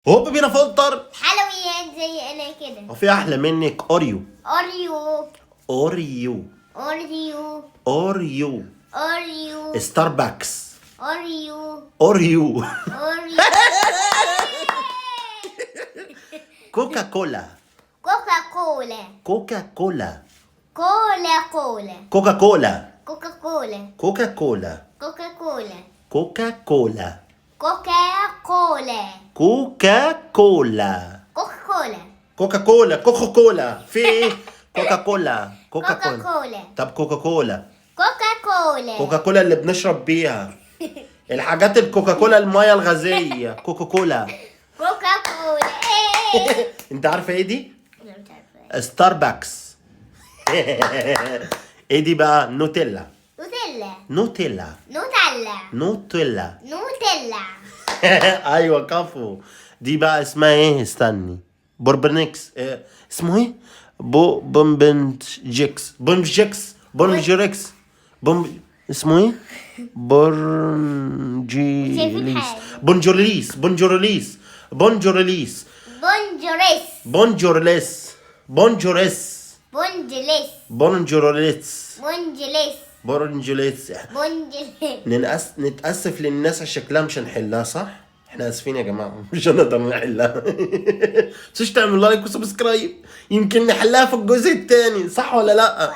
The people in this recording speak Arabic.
هوب بينا فلتر. حلويات زي انا كده. وفي احلى منك اوريو. اوريو اوريو اوريو اوريو اوريو ستاربكس. اوريو اوريو اوريو كوكا كولا. كوكا كولا كوكا كولا. كولا كولا كوكا كولا. كوكا كولا كوكا كولا. كوكا كولا كوكا كولا. كوكا كولا كوكا كولا. كوكا كولا كوكا كولا. كوكا كولا في ايه؟ كوكا كولا. كوكا كوكا كولا. كولا طب كوكا كولا. كوكا كولا كوكا كولا اللي بنشرب بيها. الحاجات الكوكا كولا المية الغازية كوكا كولا. كوكا كولا انت عارفة ايه دي؟ أنا مش عارفة. ستاربكس. ايه دي بقى؟ نوتيلا. نوتيلا نوتيلا. نوتيلا نوتيلا. نوتيلا ايوه كفو. دي بقى اسمها ايه؟ استني. بوربرنيكس. اسمه ايه؟ بومبنجيكس. بومبجيركس. اسمه ايه؟ بونجيليس. بونجورليس. بونجورليس. بونجورليس. بونجوريس بونجورليس. بونجوريس. بونجليس بونجورليس. بونجليس بونجوليس. بونجليس نتأسف للناس على شكلها مش هنحلها صح؟ احنا اسفين يا جماعة مش هنقدر نحلها. مش تعمل لايك وسبسكرايب يمكن نحلها في الجزء الثاني صح ولا لا؟